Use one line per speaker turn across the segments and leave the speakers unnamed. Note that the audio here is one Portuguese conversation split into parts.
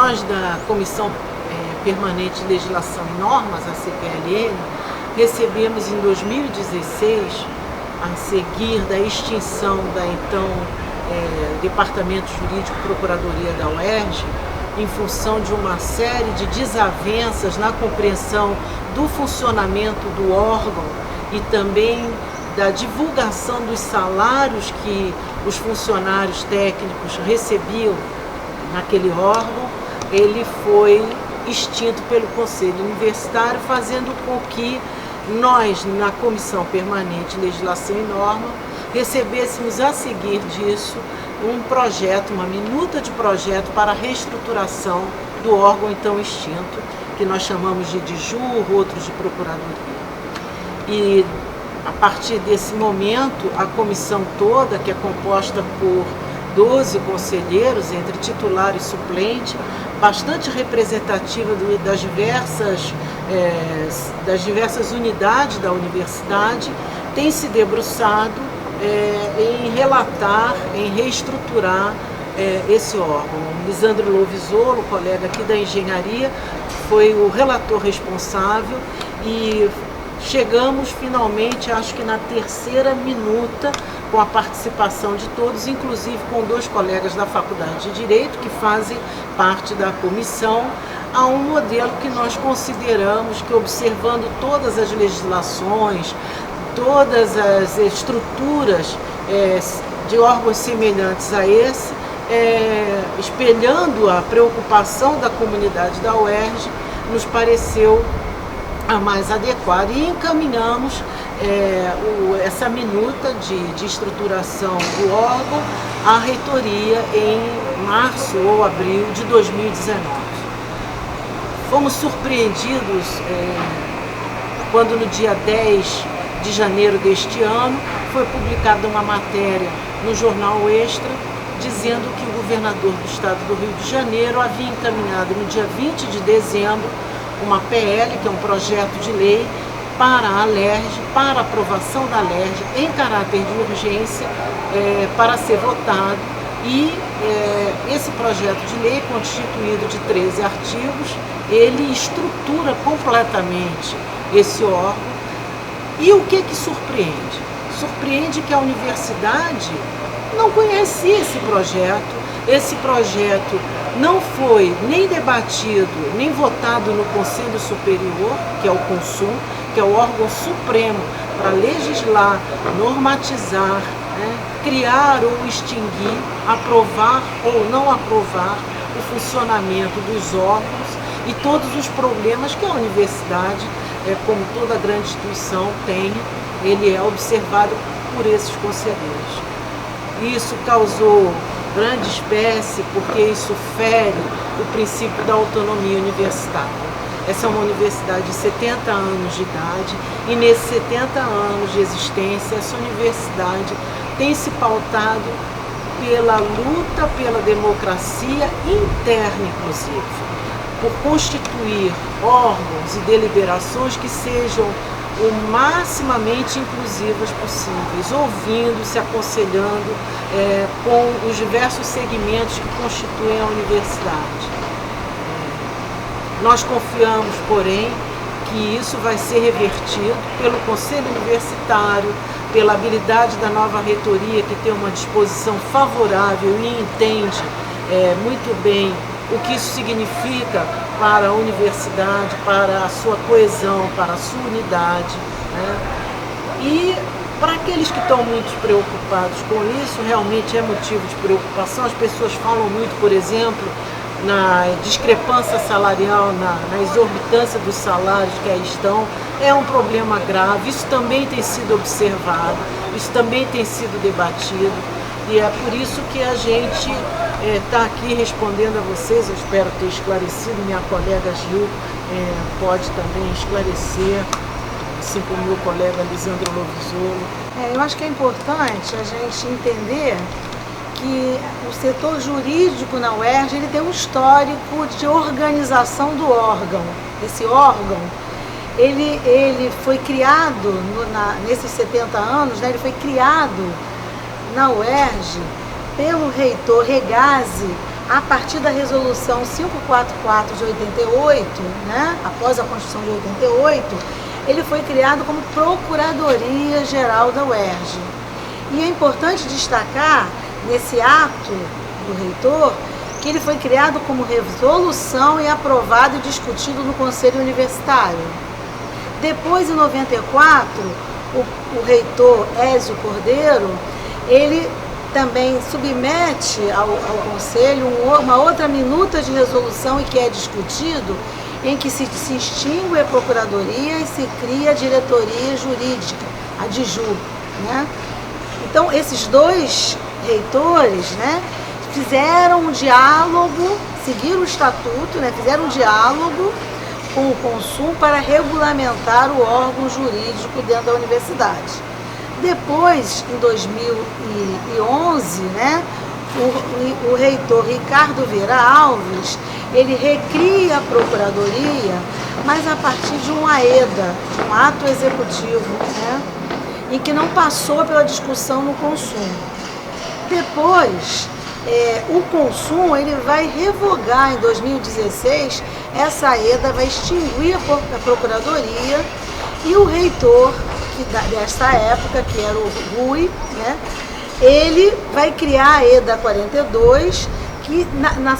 Nós da Comissão Permanente de Legislação e Normas, a CPLN, recebemos em 2016, a seguir da extinção da então Departamento Jurídico Procuradoria da UERJ, em função de uma série de desavenças na compreensão do funcionamento do órgão e também da divulgação dos salários que os funcionários técnicos recebiam naquele órgão, ele foi extinto pelo Conselho Universitário, fazendo com que nós, na Comissão Permanente de Legislação e Norma, recebêssemos a seguir disso um projeto, uma minuta de projeto para a reestruturação do órgão então extinto, que nós chamamos de DIJUR, outros de Procuradoria. E a partir desse momento, a comissão toda, que é composta por 12 conselheiros, entre titular e suplente, bastante representativa das diversas unidades da universidade, tem se debruçado em relatar, em reestruturar esse órgão. Lisandro Lovisolo, colega aqui da engenharia, foi o relator responsável e chegamos finalmente, acho que na terceira minuta, com a participação de todos, inclusive com 2 colegas da Faculdade de Direito, que fazem parte da comissão, a um modelo que nós consideramos que, observando todas as legislações, todas as estruturas de órgãos semelhantes a esse, espelhando a preocupação da comunidade da UERJ, nos pareceu a mais adequada e encaminhamos essa minuta de estruturação do órgão à reitoria em março ou abril de 2019. Fomos surpreendidos quando no dia 10 de janeiro deste ano foi publicada uma matéria no jornal Extra dizendo que o governador do estado do Rio de Janeiro havia encaminhado no dia 20 de dezembro uma PL, que é um projeto de lei, para a LERJ, para a aprovação da LERJ, em caráter de urgência, para ser votado. E esse projeto de lei, constituído de 13 artigos, ele estrutura completamente esse órgão. E o que surpreende? Surpreende que a universidade não conhecia esse projeto. Esse projeto não foi nem debatido, nem votado no Conselho Superior, que é o CONSUM, que é o órgão supremo para legislar, normatizar, criar ou extinguir, aprovar ou não aprovar o funcionamento dos órgãos e todos os problemas que a universidade, como toda grande instituição, tem. Ele é observado por esses conselheiros. Isso causou grande espécie, porque isso fere o princípio da autonomia universitária. Essa é uma universidade de 70 anos de idade e nesses 70 anos de existência, essa universidade tem se pautado pela luta pela democracia interna, inclusive, por constituir órgãos e deliberações que sejam o maximamente inclusivas possíveis, ouvindo, se aconselhando com os diversos segmentos que constituem a universidade. Nós confiamos, porém, que isso vai ser revertido pelo Conselho Universitário, pela habilidade da nova reitoria, que tem uma disposição favorável e entende muito bem o que isso significa para a universidade, para a sua coesão, para a sua unidade. E para aqueles que estão muito preocupados com isso, realmente é motivo de preocupação. As pessoas falam muito, por exemplo, na discrepância salarial, na exorbitância dos salários que aí estão. É um problema grave, isso também tem sido observado, isso também tem sido debatido, e é por isso que a gente está aqui respondendo a vocês. Eu espero ter esclarecido, minha colega Gil pode também esclarecer, assim como meu colega Lisandro Lovisolo.
Eu acho que é importante a gente entender que o setor jurídico na UERJ ele tem um histórico de organização do órgão. Esse órgão, ele foi criado nesses 70 anos, ele foi criado na UERJ pelo reitor Regazzi a partir da resolução 544 de 88, né, após a Constituição de 88, ele foi criado como Procuradoria-Geral da UERJ. E é importante destacar, nesse ato do reitor, que ele foi criado como resolução e aprovado e discutido no Conselho Universitário. Depois, em 94, o reitor Ézio Cordeiro, ele também submete ao Conselho uma outra minuta de resolução e que é discutido, em que se extingue a Procuradoria e se cria a Diretoria Jurídica, a DIJU, né? Então, esses dois reitores, né, fizeram um diálogo, seguiram o estatuto, né, fizeram um diálogo com o Consul para regulamentar o órgão jurídico dentro da universidade. Depois, em 2011, né, o reitor Ricardo Vieira Alves, ele recria a Procuradoria, mas a partir de um AEDA, de um ato executivo, né, em que não passou pela discussão no Consul. Depois, o Consul ele vai revogar em 2016, essa AEDA vai extinguir a Procuradoria e o reitor desta época, que era o Rui, né, ele vai criar a EDA 42, que na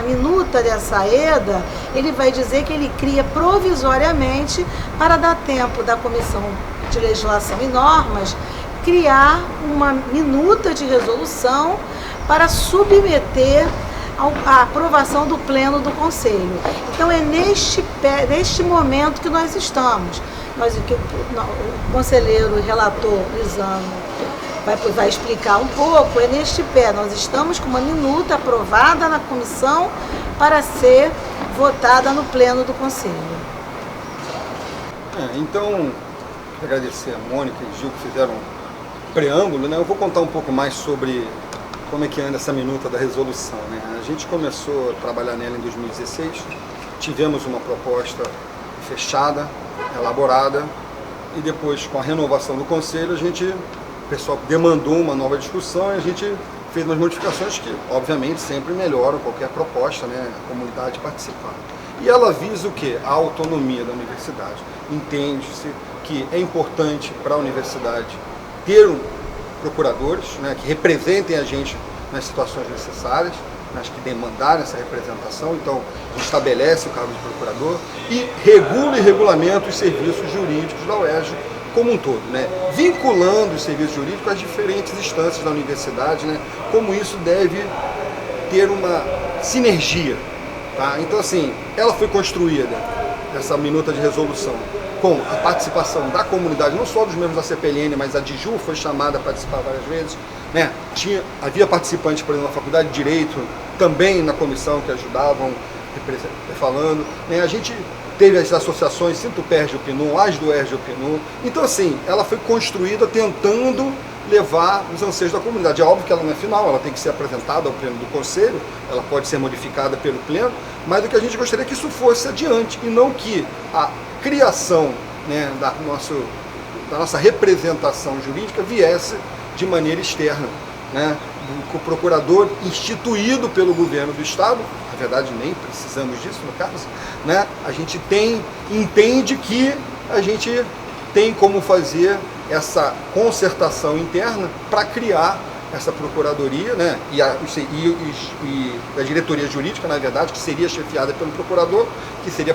minuta dessa EDA, ele vai dizer que ele cria provisoriamente para dar tempo da Comissão de Legislação e Normas criar uma minuta de resolução para submeter a aprovação do Pleno do Conselho. Então é neste momento que nós estamos. O conselheiro e relator Lisano vai explicar um pouco, é neste pé. Nós estamos com uma minuta aprovada na comissão para ser votada no Pleno do Conselho.
Então, agradecer a Mônica e Gil que fizeram um preâmbulo, né? Eu vou contar um pouco mais sobre como é que anda essa minuta da resolução, né? A gente começou a trabalhar nela em 2016, tivemos uma proposta fechada, elaborada, e depois, com a renovação do Conselho, o pessoal demandou uma nova discussão e a gente fez umas modificações que, obviamente, sempre melhoram qualquer proposta, né? A comunidade participar. E ela visa o quê? A autonomia da universidade. Entende-se que é importante para a universidade ter procuradores, né, que representem a gente nas situações necessárias, nas que demandarem essa representação. Então, a gente estabelece o cargo de procurador e regula e regulamenta os serviços jurídicos da UERJ como um todo, né, vinculando os serviços jurídicos às diferentes instâncias da universidade, né, como isso deve ter uma sinergia. Tá? Então, assim, ela foi construída, essa minuta de resolução, com a participação da comunidade, não só dos membros da CPLN, mas a DIJU foi chamada a participar várias vezes, né? Havia participantes, por exemplo, na Faculdade de Direito, também na comissão que ajudavam falando, né? A gente teve as associações Sinto-PERJ e Opinum, as do ERJ e Opinum. Então, assim, ela foi construída tentando levar os anseios da comunidade. É óbvio que ela não é final, ela tem que ser apresentada ao Pleno do Conselho, ela pode ser modificada pelo Pleno, mas o que a gente gostaria é que isso fosse adiante, e não que a criação, né, da nossa representação jurídica viesse de maneira externa, né, o procurador instituído pelo governo do Estado. Na verdade, nem precisamos disso no caso, né? A gente entende que a gente tem como fazer essa concertação interna para criar essa procuradoria, né, e a diretoria jurídica, na verdade, que seria chefiada pelo procurador, que seria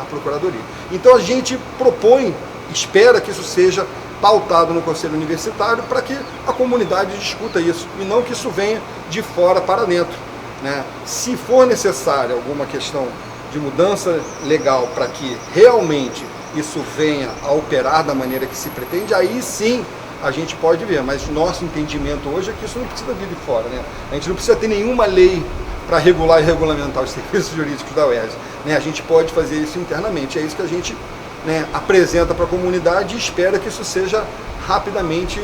a procuradoria. Então a gente propõe, espera que isso seja pautado no Conselho Universitário para que a comunidade discuta isso, e não que isso venha de fora para dentro, né. Se for necessária alguma questão de mudança legal para que realmente isso venha a operar da maneira que se pretende, aí sim a gente pode ver, mas nosso entendimento hoje é que isso não precisa vir de fora, né? A gente não precisa ter nenhuma lei para regular e regulamentar os serviços jurídicos da UERJ, né? A gente pode fazer isso internamente, é isso que a gente, né, apresenta para a comunidade e espera que isso seja rapidamente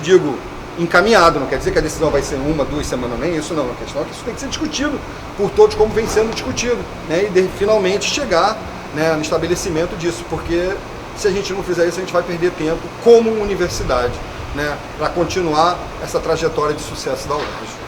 digo, encaminhado. Não quer dizer que a decisão vai ser 1, 2 semanas, nem isso não. A questão é que isso tem que ser discutido por todos como vem sendo discutido, né? E finalmente chegar, né, no estabelecimento disso, porque se a gente não fizer isso, a gente vai perder tempo como universidade, né, para continuar essa trajetória de sucesso da UERJ.